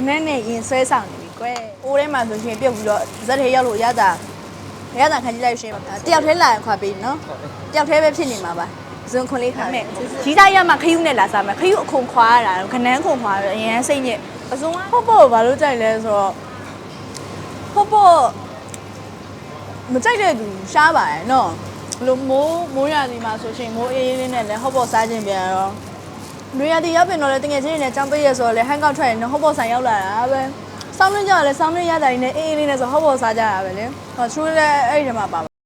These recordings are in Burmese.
နဲ့နဲ့ရင်ဆွဲဆောင်နေပြီကွယ်အိုးထဲမှာဆိုရှင်ပြုတ်ပြီးတော့ဇက်ထဲရောက်လို့ရတာခံကြည့်လိုက်ရှင်တယောက်ထဲလာရင်ခွာပေးနော်တယောက်ထဲပဲဖြစ်နေမှာပါဇွန်ခွန်လေးခါမဲ့ကြီးသားရမှာခယူးနဲ့လာစားမယ်ခယူးအခုံခွာရတာခနန်းခုံခွာရအရင်စိတ်ညစ်အစုံကဟုတ်ပေါ့ဘာလို့ကြိုက်လဲဆိုတော့ဟုတ်ပေါ့မကြိုက်တဲ့သူရှားပါတယ်နော်ဘလို့မိုးရသည်မှာဆိုရှင်မိုးအေးအေးလေးနဲ့လည်းဟုတ်ပေါ့စားခြင်းပြန်တော့နွေရသည်ရောက်ပြင်တော့လေတကယ်ချင်းနဲ့ចောင်းပေးရဆိုတော့လေဟန်ကောက်ထွက်ရင်ဟုတ်ပေါ့ဆိုင်ရောက်လာတာပဲစောင်းလင်းကြတယ်စောင်းလင်းရတာနဲ့အေးအေးလေးနဲ့ဆိုဟုတ်ပေါ့စားကြတာပဲလေဟောသူလည်းအဲ့ဒီမှာပါ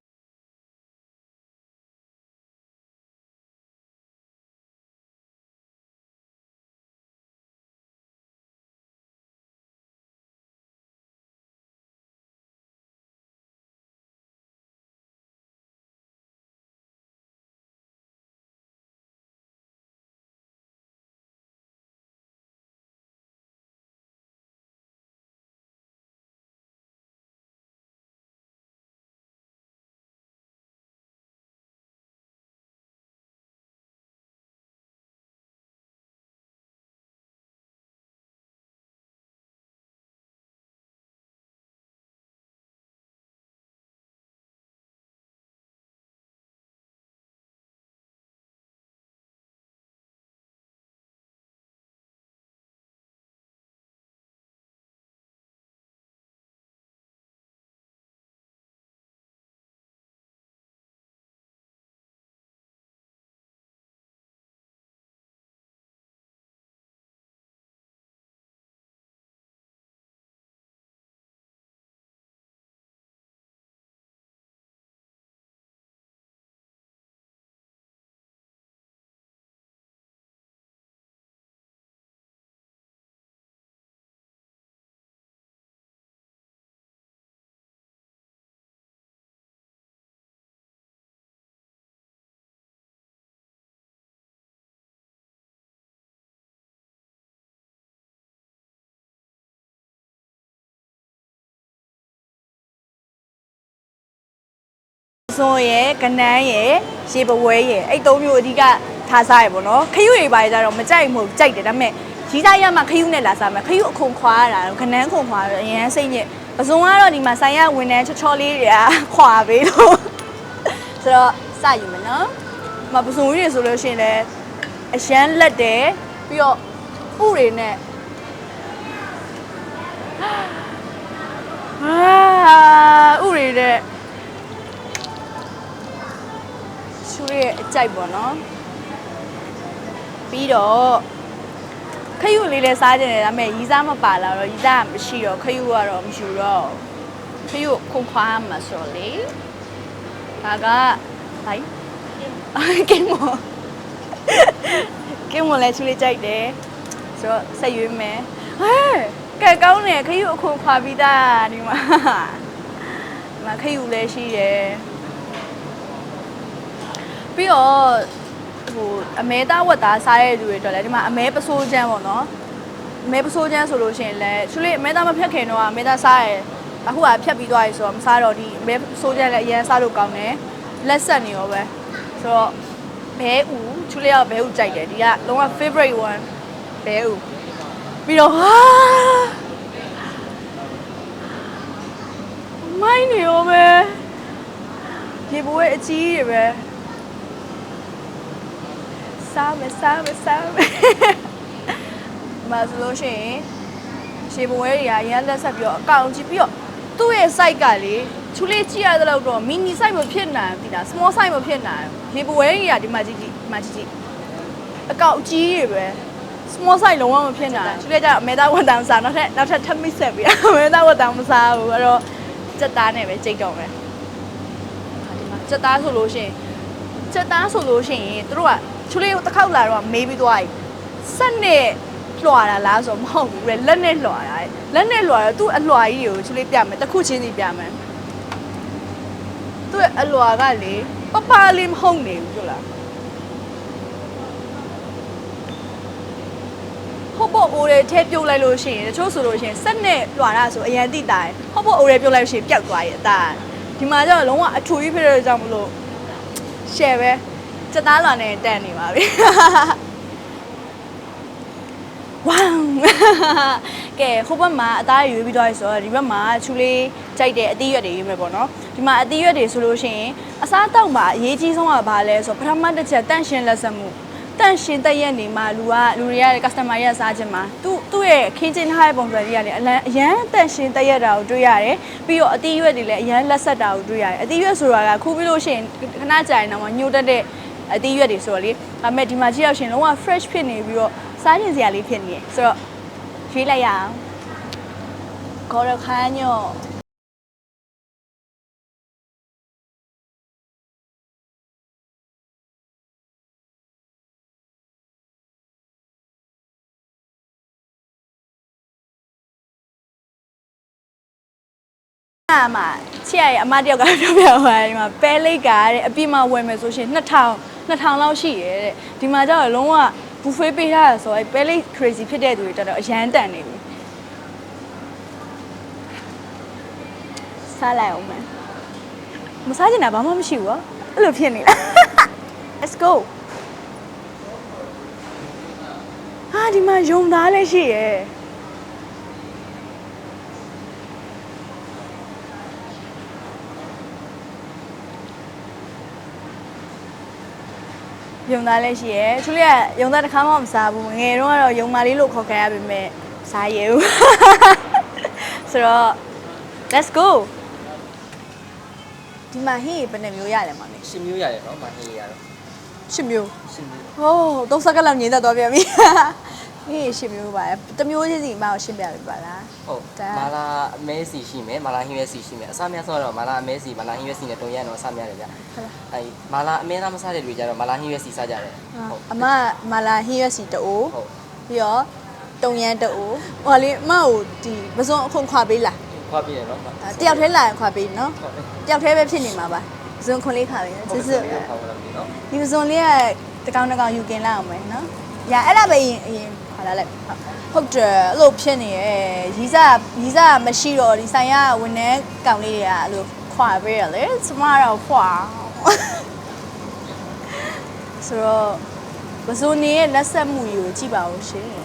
စွန်ရဲ့ကနန်းရဲ့ရေပဝဲရဲ့အဲ့သုံးမျိုးအဓိကထားစားရပေါ့နော်ခယူးတွေပါကြတော့မကြိုက်မဟုတ်ကြိုက်တယ်ဒါပေမဲ့ကြီးသားရမှာခယူးနဲ့လာစားမယ်ခယူးအခုံခွာရတာခနန်းခုံခွာရအရင်စိတ်ညစ်ပစုံကတော့ဒီမှာဆိုင်ရဝန်ထမ်းချောလေးတွေကခွာပေးလို့ဆိုတော့စယူမယ်နော်မပစုံကြီးတွေဆိုလို့ရှိရင်လည်းအရန်လက်တယ်ပြီးတော့ဥတွေနဲ့ဥတွေနဲ့သူရဲ့အကြိုက်ပေါ့နော်ပြီးတော့ခယူလေးလည်းစားကြတယ်ဒါပေမဲ့ရီးစားမပါလာတော့ရီးစားမရှိတော့ခယူကတော့မယူတော့ခယူခုံခွာမှာဆိုလေဒါကဟိုင်းကင်းမလည်းချူလေးကြိုက်တယ်ဆိုတော့ဆက်ရွေးမယ်ဟဲ့ကဲကောင်းတယ်ခယူအခုခွာပြီးသားဒီမှာခယူလည်းရှိတယ်ပြီးတော့ဟိုအမဲသားဝတ်သားစားတဲ့လူတွေတော့လည်းဒီမှာအမဲပစိုးချမ်းပေါ့နော်အမဲပစိုးချမ်းဆိုလို့ရှိရင်လည်းသူလေးအမဲသားမဖြတ်ခင်တော့အမဲသားစားရဲအခုကဖြတ်ပြီးသွားပြီဆိုတော့မစားတော့ဒီအမဲပစိုးချမ်းလည်းအရင်စားလို့ကောင်းတယ်လက်ဆက်နေရောပဲဆိုတော့ဘဲဥသူလေးကဘဲဥကြိုက်တယ်ဒီကလုံးဝ favorite one ဘဲဥပြီးတော့ဟာမိုင်းနေရောပဲဒီဘွေးအကြီးတွေပဲစားမယ်မဆိုလို့ရှိရင်ရှေးဘဝတွေကရန်လက်ဆက်ပြီးတော့အကောင်ကြည့်ပြီးတော့သူ့ရဲ့ site ကလေချူလေးကြည့်ရတဲ့လောက်တော့ mini site မဖြစ်နိုင်ဘူးဒီလား small site မဖြစ်နိုင်ဘူးဒီဘဝတွေကဒီမှာကြည့်အကောင်အကြီးတွေပဲ small site လုံးဝမဖြစ်နိုင်ချူလေးကျအမေသားဝတ်တောင်စားနောက်ထပ်ထပ်မိတ်ဆက်ပြီးအမေသားဝတ်တောင်မစားဘူးအဲ့တော့စက်သားနဲ့ပဲကြိတ်တော့မယ်ဒီမှာစက်သားဆိုလို့ရှိရင်သူတို့ကချူလေးတစ်ခေါက်လာတော့မေးပြီးသွားပြီဆက်နဲ့လွှာတာလားဆိုမဟုတ်ဘူးလေလက်နဲ့လွှာတာလက်နဲ့လွှာတော့သူ့အလွှာကြီးကိုချူလေးပြမယ်တစ်ခုချင်းစီပြမယ်သူ့အလွှာကလေပပလေးမဟုတ်နေဘူးဆိုလားဟုတ်ပေါ့အိုးတွေထဲပြုတ်လိုက်လို့ရှိရင်တချို့ဆိုလို့ရှိရင်ဆက်နဲ့လွှာတာဆိုအရင်တိတာဟုတ်ပေါ့အိုးတွေပြုတ်လိုက်လို့ရှိရင်ပျောက်သွားရဲ့အသားဒီမှာကျတော့လုံးဝအထူကြီးဖြစ်တဲ့ကြောင့်မလို့ရှယ်ပဲစက်သားလွန်နဲ့တက်နေပါပြီဝမ် ကဲဟိုဘက်မှာအသားရွေးပြီးတော့ဆိုတော့ဒီဘက်မှာချူလေးကြိုက်တဲ့အသီးရွက်တွေရွေးမယ်ပေါ့နော်ဒီမှာအသီးရွက်တွေဆိုလို့ရှိရင်အစားတောက်မှာအရေးကြီးဆုံးကဘာလဲဆိုတော့ပထမတစ်ချက်တန့်ရှင်းလက်ဆက်မှုတန့်ရှင်းတဲ့ရက်နေမှာလူတွေက customer ရဲ့စားခြင်းမှာသူ့ရဲ့ခင်းကျင်းထားတဲ့ပုံစံကြီးကလည်းအရန်တန့်ရှင်းတဲ့ရက်တာကိုတွေ့ရတယ်ပြီးတော့အသီးရွက်တွေလည်းအရန်လက်ဆက်တာကိုတွေ့ရတယ်အသီးရွက်ဆိုတာကခူးပြီးလို့ရှိရင်ခဏကြာရင်တော့ညှို့တက်တဲ့အသီးရွက်တွေဆိုတော့လေဒါပေမဲ့ဒီမှာကြည့်ရရှင်လုံးဝ fresh ဖြစ်နေပြီးတော့စားကျင်စရာလေးဖြစ်နေတယ်ဆိုတော့ရွေးလိုက်ရအောင်ခေါ်ရခန်းညော့မှာချစ်ရရဲ့အမတယောက်ကပြောပြသွားတယ်ဒီမှာပဲလိတ်ကတဲ့အပြစ်မှဝယ်မယ်ဆိုရှင်2000လောက်ရှိရဲတဲ့ဒီမှာကျတော့လုံးဝဘူဖေးပေးထားရဆိုတော့ပဲလိတ် crazy ဖြစ်တဲ့သူတွေတော်တော်အရန်တန်နေပြီစားလိုက်အောင်မယ်မစားချင်တာဘာမှမရှိဘူးပေါ့အဲ့လိုဖြစ်နေလား Let's go ဟာဒီမှာယုံသားလည်းရှိရဲ့ယုံသားလည်းရှိရဲသူလေးကယုံသားတစ်ခါမှမစားဘူးငယ်တော့ကတော့ယုံမာလေးလို့ခေါ်ခဲ့ရပေမဲ့စားရဲဘူးဆိုတော့ let's go ဒီမှာဟင်းဘယ်နှမျိုးရလဲမမေ10မျိုးရတယ်နော်မဟင်းရတော့10မျိုး10မျိုးဟိုး3စက္ကန့်လောက်ညင်သက်သွားပြန်ပြီဟင်း10မျိုးပါတစ်မျိုးချင်းစီမှရှင်းပြပေးပါလားဟုတ်မာလာအမဲစီရှိမယ်မာလာဟင်းရွက်စီရှိမယ်အစားများဆိုတော့မာလာအမဲစီမာလာဟင်းရွက်စီနဲ့တုံးရတော့အစားများတယ်ဗျအဲမာလာအမဲသားမစားတဲ့လူကြတော့မာလာဟင်းရွက်စီစားကြတယ်ဟုတ်အမမာလာဟင်းရွက်စီတူဟုတ်ပြီးတော့တုံရန်တူဟိုလေအမကိုဒီပစုံအခုခွာပေးလားခွာပေးတယ်နော်တယောက်ထဲလာရင်ခွာပေးနော်တယောက်ထဲပဲဖြစ်နေမှာပါပစုံခွန်လေးခါပေးစစ်စစ်ဒီပစုံလေးကတကောင်ယူกินလိုက်အောင်မယ်နော်ရအဲ့ဒါပဲအရင်ဟာလာလိုက်ဟုတ်တယ်အဲ့လိုဖြစ်နေရဲ့ရီးစားမရှိတော့ဒီဆိုင်ကဝန်ထမ်းကောင်လေးတွေကအဲ့လိုခွာပေးရလေကျမတော့ခွာဆိုတော့ပစုံနေရဲ့လက်ဆက်မှုကြီးကိုကြည့်ပါဦးရှင်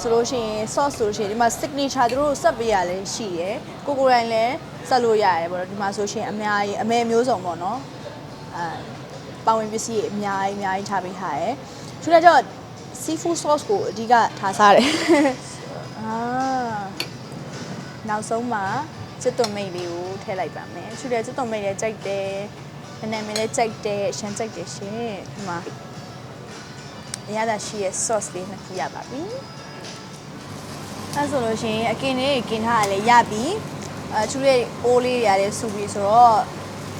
ဆိုလို့ရှိရင် sauce ဆိုလို့ရှိရင်ဒီမှာ signature သူတို့ဆက်ပေးရလဲရှိရယ်ကိုရိုင်းလည်းဆက်လို့ရတယ်ပေါ့နော်ဒီမှာဆိုရှင်အများကြီးအမဲမျိုးစုံပေါ့နော်ပါဝင်ပစ္စည်းအများကြီးထားပေးထားရယ်သူလည်းကျတော့ seafood sauce ကိုအဓိကထားစားတယ်နောက်ဆုံးမှာစစ်သွန်မိတ်လေးကိုထည့်လိုက်ပါမယ်သူလည်းစစ်သွန်မိတ်လည်းကြိုက်တယ်နာမည်လည်းကြိုက်တယ်ရှမ်းကြိုက်တယ်ရှင်ဒီမှာအရသာရှိရဲ့ sauce လေးနှစ်ခုရပါပြီအဲဆိုလို့ရှိရင်အကင်လေးกินထားရလဲရပြီချူလေးအိုးလေးတွေရတယ်ဆူပြီးဆိုတော့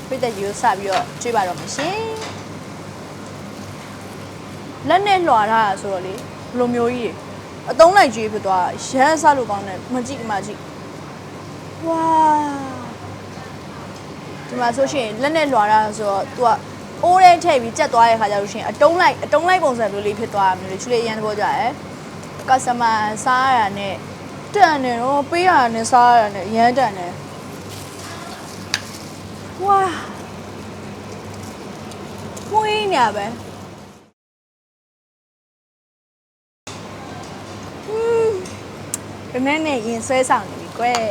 ပြည့်တဲ့ကြီးကိုစပြီးတော့ကျွေးပါတော့မယ်ရှင် လက်နဲ့လွှာထားတာဆိုတော့လေဘလိုမျိုးကြီးအတုံးလိုက်ကြီးဖြစ်သွားရဲဆလို့ကောင်းတယ်မကြည့်ဒီမှာကြည့်ဝါဒီမှာဆိုရှင်လက်နဲ့လွှာထားဆိုတော့ तू ကအိုးထဲထည့်ပြီးကြက်သွားတဲ့ခါကျလို့ရှင်အတုံးလိုက်ပုံစံမျိုးလေးဖြစ်သွားတာမျိုးလေချူလေးရန်တဘောကြရဲကစတမာစားရတာနဲ့တန်တယ်တော့ပေးရတာနဲ့စားရတာနဲ့ရမ်းတန်တယ်ဝါမွေးနေပဲဒီနေ့နဲ့ရင်ဆွဲဆောင်နေပြီကွယ်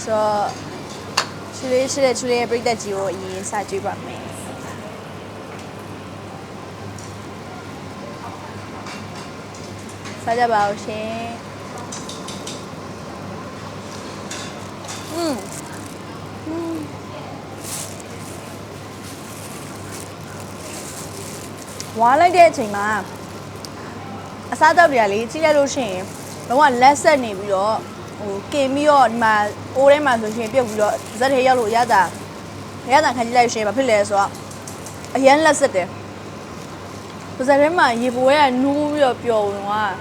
ဆိုချူလေးရဲ့ပြိတ္တကြီးကိုအရင်စကြည့်ပါမယ်စားကြပါဦးရှင်ဝါလိုက်တဲ့အချိန်မှာအစားတောက်တွေကလေကြည့်ရလို့ရှိရင်လုံးဝလက်ဆက်နေပြီးတော့ဟိုကင်ပြီးတော့ဒီမှာအိုးထဲမှာဆိုရှင်ပြုတ်ပြီးတော့ဇက်ထဲရောက်လို့ရတာခံကြည့်လိုက်ရှင်ဘာဖြစ်လဲဆိုတော့အရန်လက်ဆက်တယ်ပါဇက်ထဲမှာရေပွဲကနူးပြီးတော့ပျော်ဝင်သွား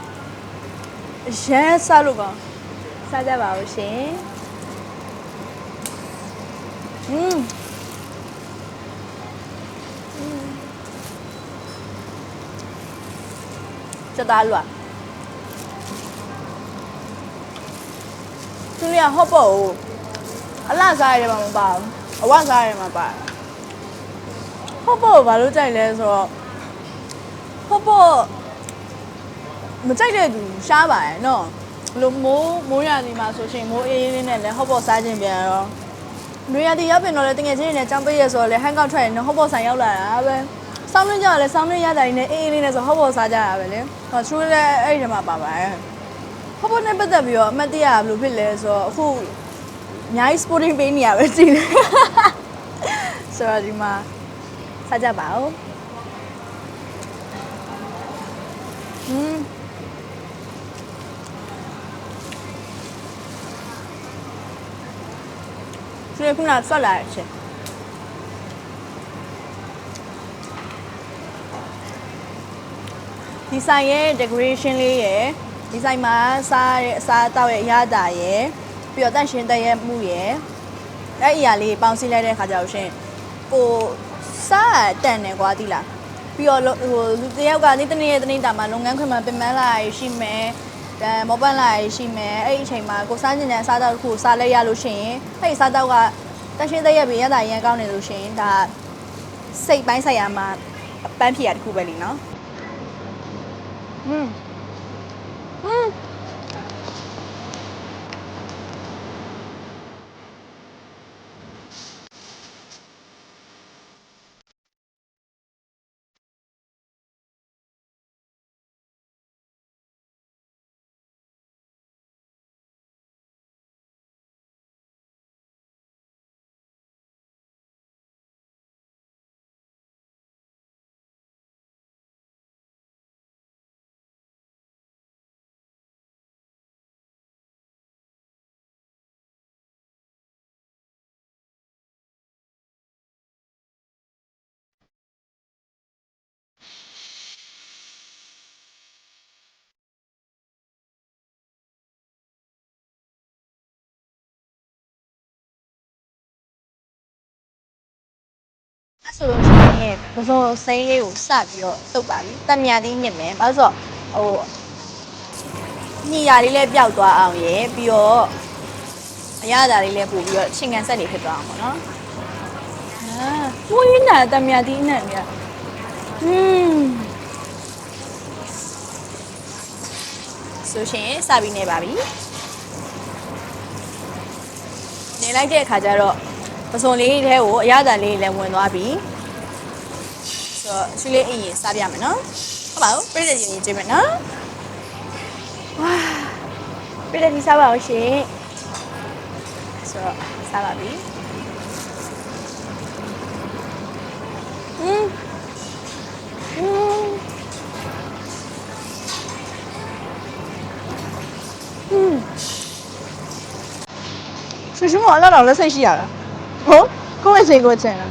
အရန်စားလို့ကောင်းစားကြပါဦးရှင်စသားလွာသူရဟော့ပေါ့အလားစားရတယ်မှာမပါဘူးအဝစားရတယ်မှာပါဟော့ပေါ့ဘာလို့ကြိုက်လဲဆိုတော့ဟော့ပေါ့မကြိုက်တဲ့သူရှားပါရဲ့နော်ဘလို့မိုးရသည်မှာဆိုရှင်မိုးအေးလေးနဲ့လည်းဟော့ပေါ့စားခြင်းပြန်တော့နွေရသည်ရောက်ပြင်တော့လေတကယ်ချင်းနဲ့ကြောင်းပေးရဆိုတော့လေဟန်ကောက်ထွက်ရင်ဟော့ပေါ့ဆိုင်ရောက်လာတာပဲစောင်းနေကြလဲစောင်းနေရတာနဲ့အေးလေးနဲ့ဆိုဟော့ပေါ့စားကြတာပဲလေဟောချူလည်းအဲ့ဒီထဲမှာပါပါတယ်ဟော့ပေါ့နဲ့ပတ်သက်ပြီးတော့အမှတ်တရဘလို့ဖြစ်လဲဆိုတော့အခုအများကြီး sporting ပေးနေရပဲကြည့်တယ်ဆိုတော့ဒီမှာစားကြပါဦး这个空调再来一些。ဒီဆိုင်ရဲ့ decoration လေးရယ်ဒီဆိုင်မှာစားတောက်ရဲ့အရသာရယ်ပြီးတော့တန့်ရှင်းတဲ့ရဲ့မှုရယ်အဲ့အရာလေးပေါင်းစည်းလိုက်တဲ့ခါကျတော့ရှင်ကိုစားတန်တယ်ကွာတိလားပြီးတော့ဟိုလူတယောက်ကနေ့တနေ့ရဲ့တနေ့တာမှာလုပ်ငန်းခွင်မှာပြင်ပန်းလာရှိမယ်မောပန်းလာရှိမယ်အဲ့ဒီအချိန်မှာကိုစားကျင်တဲ့အစားတောက်တစ်ခုစားလိုက်ရလို့ရှိရင်အဲ့ဒီစားတောက်ကတန့်ရှင်းတဲ့ရဲ့ပြရတာရန်ကောင်းနေလို့ရှိရင်ဒါစိတ်ပိုင်းဆိုင်ရာမှာပန်းဖြေရတစ်ခုပဲလीနော်ဆိုလို့ရှိရင်ပဇော်စိမ်းလေးကိုစပြီးတော့တုပ်ပါပြီတံမြာလေးညစ်မယ်ဘာလို့ဆိုတော့ဟိုညှီရာလေးလည်းပျောက်သွားအောင်ရယ်ပြီးတော့အရသာလေးလည်းပို့ပြီးတော့ချင်းကန်ဆက်နေဖြစ်သွားအောင်ပေါ့နော်ဝိနာတံမြာဒီနဲ့မြဆိုရှင်စပြီးနေပါပြီနေလိုက်တဲ့အခါကျတော့ပစုံလေးထဲကိုအရသာလေးလည်းဝင်သွားပြီဆိုတော့ချွေးလေးအရင်စားပြမယ်နော်ဟုတ်ပါဘူးပြည့်တဲ့ရင်ကြည့်မယ်နော်ဝါပြည့်တဲ့ဒီစားပါအောင်ရှင်ဆိုတော့စားပါပြီ是什么？那老了生气了？哦，跟我谁给我整了？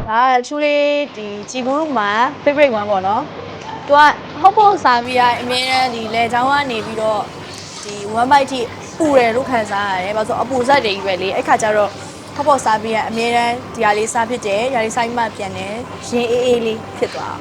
ဒါချူလေးဒီဂျီဘူးမှာ favorite one ပေါ့နော်သူကဟုတ်ဖို့စာပြီးအမြဲတမ်းဒီလေချောင်းကနေပြီးတော့ဒီ1 byte ထိပူတယ်လို့ခံစားရတယ်ဘာလို့ဆိုအပူဇက်တွေကြီးပဲလေအဲ့ခါကျတော့ဟုတ်ဖို့စာပြီးအမြဲတမ်းဒီဟာလေးစားဖြစ်တယ်ဒါလေးဆိုင်မှပြန်တယ်ရင်အေးအေးလေးဖြစ်သွား